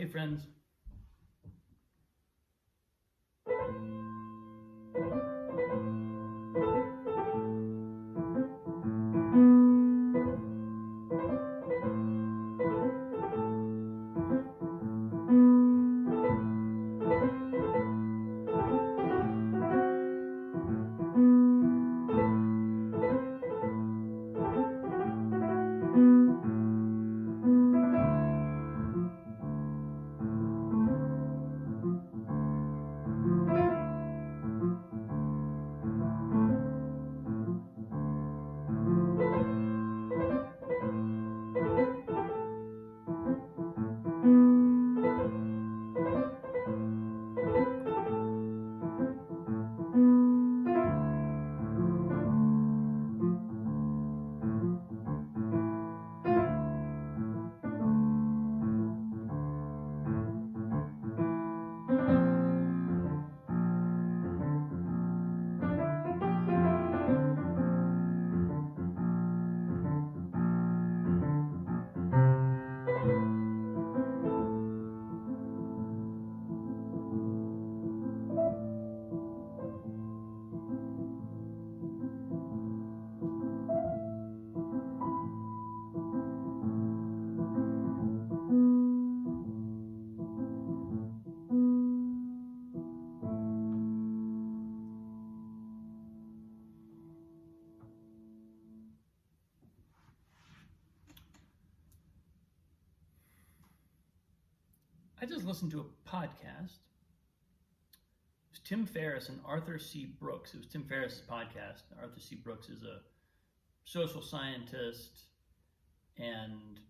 Hey friends. I just listened to a podcast. It was Tim Ferriss and Arthur C. Brooks. It was Tim Ferriss' podcast. Arthur C. Brooks is a social scientist and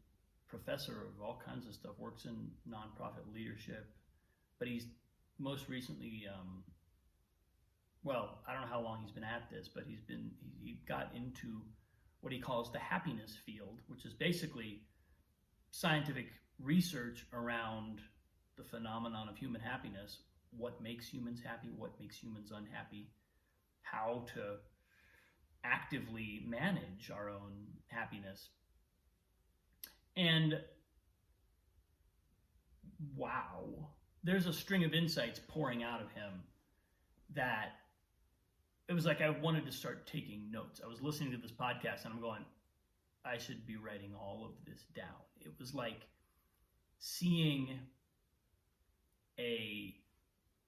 professor of all kinds of stuff, works in nonprofit leadership, but he's most recently, I don't know how long he's been at this, but he got into what he calls the happiness field, which is basically scientific research around the phenomenon of human happiness, what makes humans happy, what makes humans unhappy, how to actively manage our own happiness. And wow, there's a string of insights pouring out of him that it was like I wanted to start taking notes. I was listening to this podcast and I'm going, I should be writing all of this down. It was like seeing a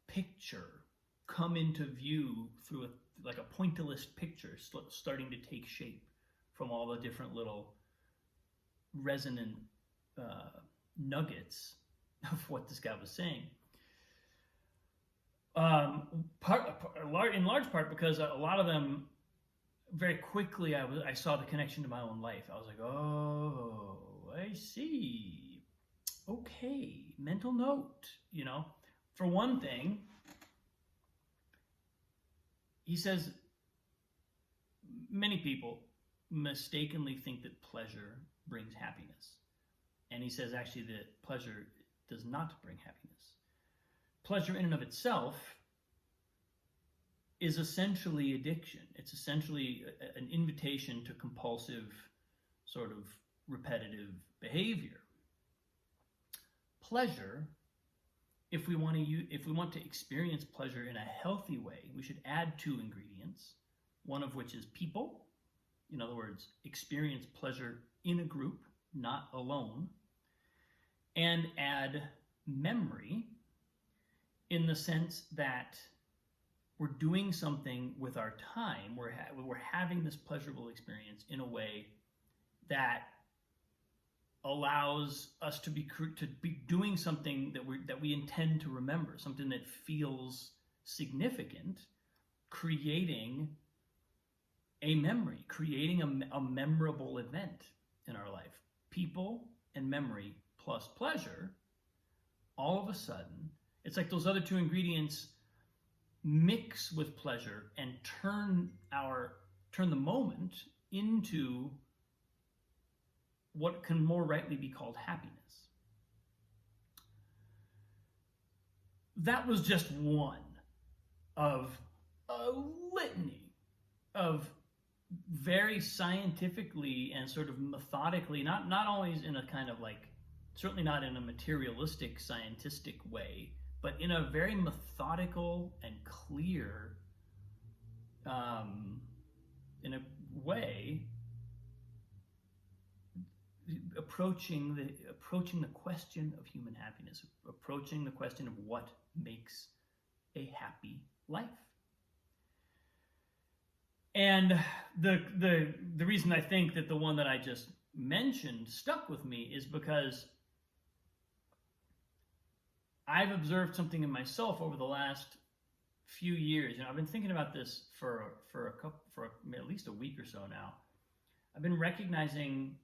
picture come into view through like a pointillist picture starting to take shape from all the different little resonant nuggets of what this guy was saying. In large part because a lot of them, very quickly I saw the connection to my own life. I was like, oh, I see. Okay, mental note, For one thing, he says many people mistakenly think that pleasure brings happiness. And he says actually that pleasure does not bring happiness. Pleasure in and of itself is essentially addiction. It's essentially an invitation to compulsive, sort of repetitive behavior. Pleasure, if we want to experience pleasure in a healthy way, we should add two ingredients, one of which is people. In other words, experience pleasure in a group, not alone, and add memory in the sense that we're doing something with our time. We're having this pleasurable experience in a way that allows us to be doing something that we intend to remember, something that feels significant, creating a memory, creating a memorable event in our life. People and memory plus pleasure, all of a sudden, it's like those other two ingredients mix with pleasure and turn the moment into what can more rightly be called happiness. That was just one of a litany of very scientifically and sort of methodically, not always in a kind of like certainly not in a materialistic, scientific way, but in a very methodical and clear, in a way, approaching the question of human happiness, approaching the question of what makes a happy life. And the reason I think that the one that I just mentioned stuck with me is because I've observed something in myself over the last few years. I've been thinking about this for at least a week or so now. I've been recognizing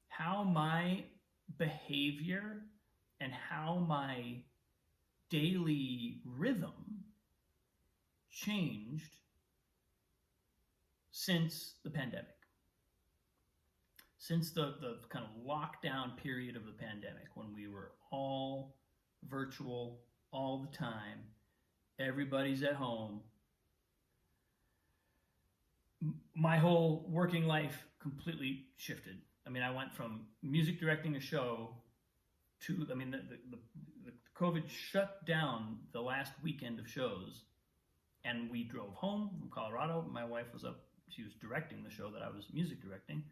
how my behavior and how my daily rhythm changed since the pandemic. Since the kind of lockdown period of the pandemic, when we were all virtual all the time, everybody's at home, my whole working life completely shifted. I went from music directing a show to, the COVID shut down the last weekend of shows, and we drove home from Colorado. My wife was up, she was directing the show that I was music directing.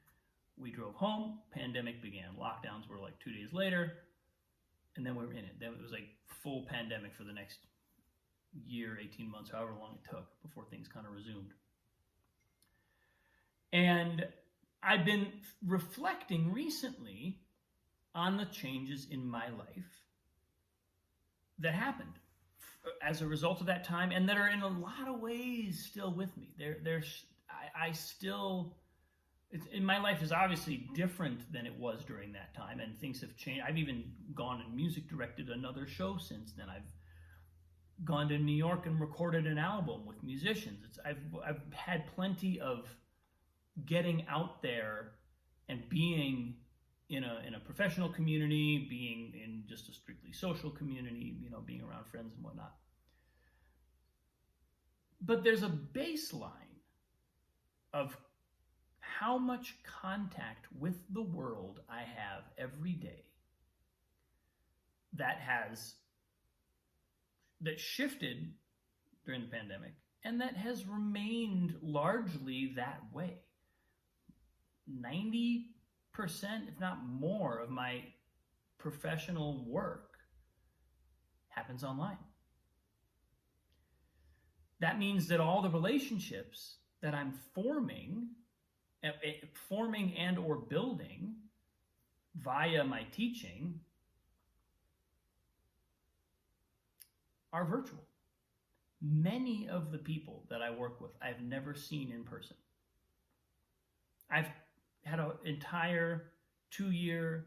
We drove home, pandemic began. Lockdowns were like 2 days later, and then we were in it. Then it was like full pandemic for the next year, 18 months, however long it took before things kind of resumed. And I've been reflecting recently on the changes in my life that happened as a result of that time, and that are in a lot of ways still with me. I still, my life is obviously different than it was during that time, and things have changed. I've even gone and music directed another show since then. I've gone to New York and recorded an album with musicians. I've had plenty of getting out there and being in a professional community, being in just a strictly social community, being around friends and whatnot. But there's a baseline of how much contact with the world I have every day that shifted during the pandemic, and that has remained largely that way. 90%, if not more, of my professional work happens online. That means that all the relationships that I'm forming and or building via my teaching are virtual. Many of the people that I work with, I've never seen in person. I've had an entire 2-year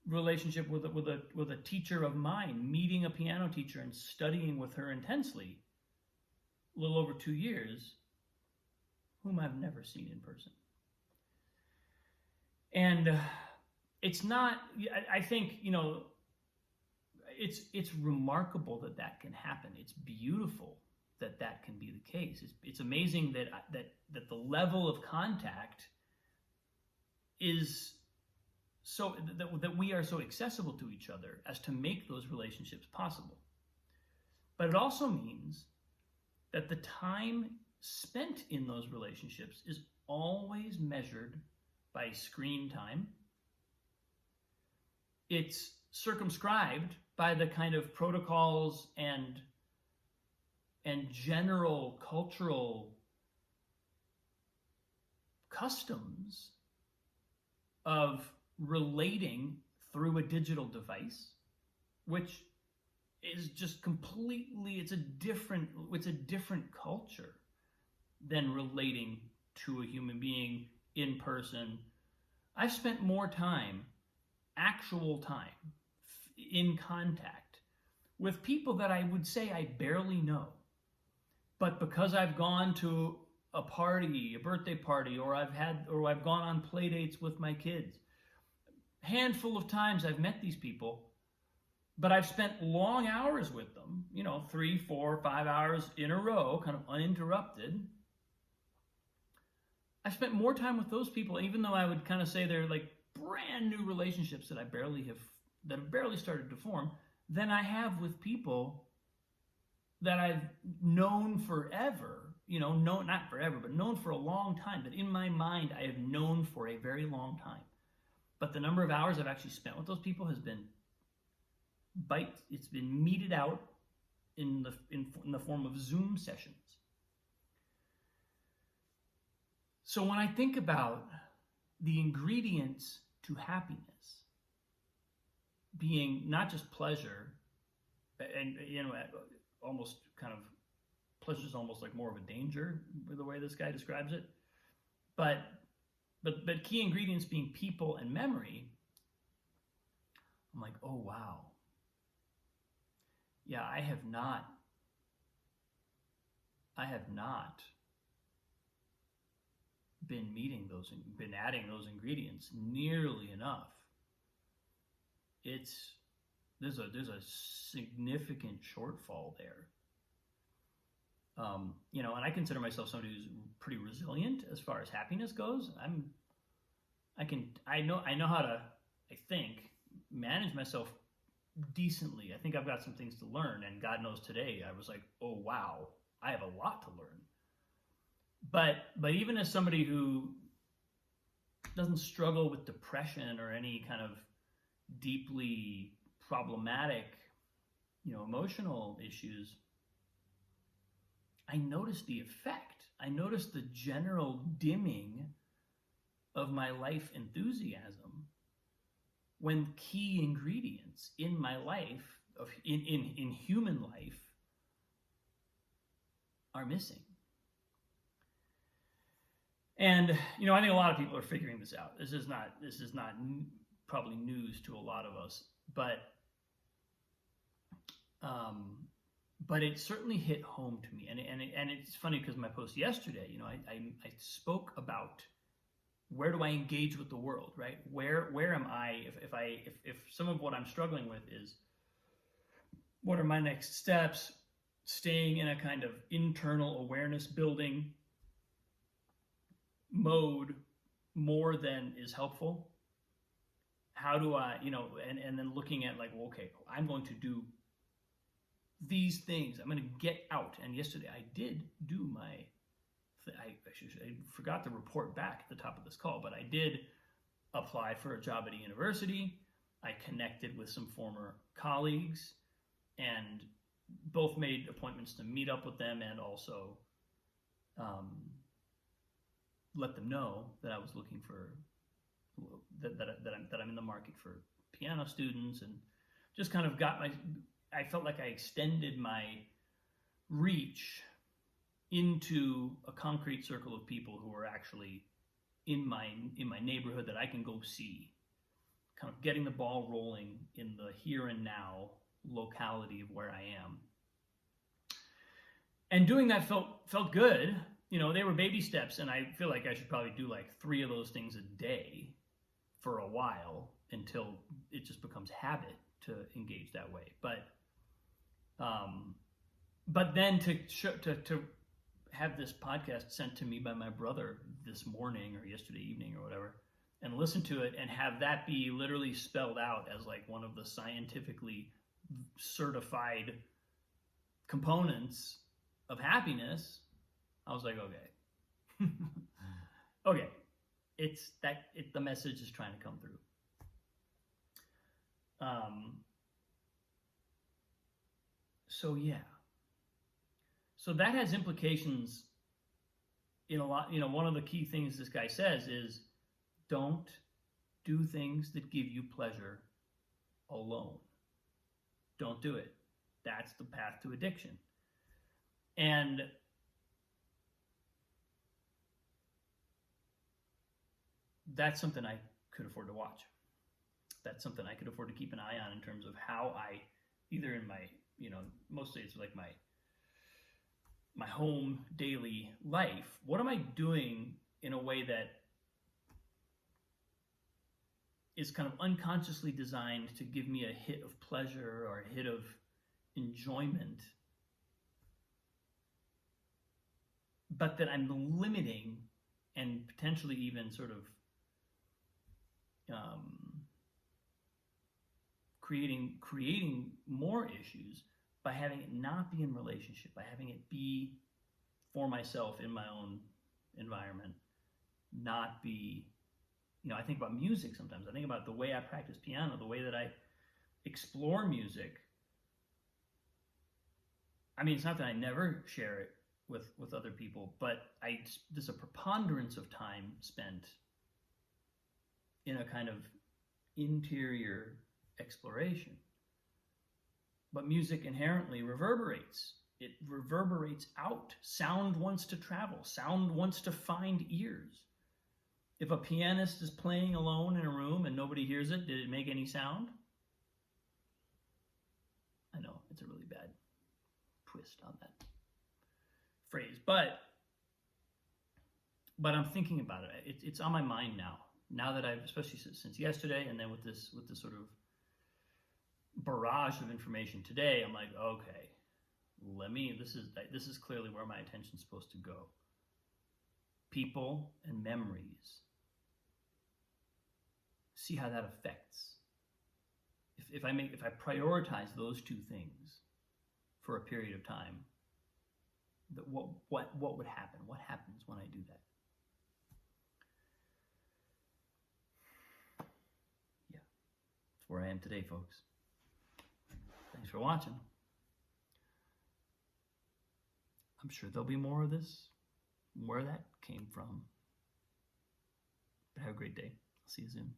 relationship with a teacher of mine, meeting a piano teacher and studying with her intensely, a little over 2 years, whom I've never seen in person. And it's not, I think, it's remarkable that can happen. It's beautiful that can be the case. It's amazing that the level of contact is so that we are so accessible to each other as to make those relationships possible. But it also means that the time spent in those relationships is always measured by screen time. It's circumscribed by the kind of protocols and general cultural customs of relating through a digital device, which is just completely, it's a different culture than relating to a human being in person. I've spent more time, actual time, in contact with people that I would say I barely know. But because I've gone to a party, a birthday party, or I've gone on play dates with my kids, handful of times I've met these people, but I've spent long hours with them, 3, 4, 5 hours in a row, kind of uninterrupted. I've spent more time with those people, even though I would kind of say they're like brand new relationships that have barely started to form than I have with people that I've known forever. Not forever, but known for a long time, that in my mind I have known for a very long time. But the number of hours I've actually spent with those people has been it's been meted out in the form of Zoom sessions. So when I think about the ingredients to happiness being not just pleasure, and almost kind of pleasure is almost like more of a danger, the way this guy describes it, but key ingredients being people and memory, I'm like, oh wow, yeah, I have not been adding those ingredients nearly enough. There's a significant shortfall there. And I consider myself somebody who's pretty resilient as far as happiness goes. I know how to, I think, manage myself decently. I think I've got some things to learn, and God knows today I was like, oh wow, I have a lot to learn. But even as somebody who doesn't struggle with depression or any kind of deeply problematic, emotional issues, I noticed the effect. I noticed the general dimming of my life enthusiasm when key ingredients in my life, in human life, are missing. And I think a lot of people are figuring this out. This is not probably news to a lot of us, but it certainly hit home to me. And it's funny because my post yesterday, I spoke about where do I engage with the world, right? Where am I if some of what I'm struggling with is what are my next steps, staying in a kind of internal awareness building mode more than is helpful. How do I, and then looking at like, well, okay, I'm going to do these things. I'm going to get out. And yesterday I did do I forgot to report back at the top of this call, but I did apply for a job at a university. I connected with some former colleagues and both made appointments to meet up with them and also let them know that I was looking for that I'm in the market for piano students, and just kind of I felt like I extended my reach into a concrete circle of people who are actually in my neighborhood that I can go see, kind of getting the ball rolling in the here and now locality of where I am. And doing that felt good. They were baby steps, and I feel like I should probably do like 3 of those things a day for a while until it just becomes habit to engage that way. But then to have this podcast sent to me by my brother this morning or yesterday evening or whatever, and listen to it and have that be literally spelled out as like one of the scientifically certified components of happiness, I was like, okay. Okay. The message is trying to come through. So yeah. So that has implications in a lot. One of the key things this guy says is don't do things that give you pleasure alone. Don't do it. That's the path to addiction. And that's something I could afford to watch. That's something I could afford to keep an eye on in terms of how I, either in my, mostly it's like my home daily life, what am I doing in a way that is kind of unconsciously designed to give me a hit of pleasure or a hit of enjoyment, but that I'm limiting and potentially even sort of creating more issues by having it not be in relationship, by having it be for myself in my own environment, not be, I think about music sometimes. I think about the way I practice piano, the way that I explore music. I mean, it's not that I never share it with other people, but there's a preponderance of time spent in a kind of interior exploration. But music inherently reverberates. It reverberates out. Sound wants to travel. Sound wants to find ears. If a pianist is playing alone in a room and nobody hears it, did it make any sound? I know, it's a really bad twist on that phrase, but I'm thinking about it. It's on my mind now that I've, especially since yesterday, and then with this sort of barrage of information today, I'm like, okay, this is clearly where my attention's supposed to go. People and memories. See how that affects. If I prioritize those two things for a period of time, what would happen? What happens when I do that? Yeah, that's where I am today, folks. Thanks for watching. I'm sure there'll be more of this, where that came from. But have a great day. I'll see you soon.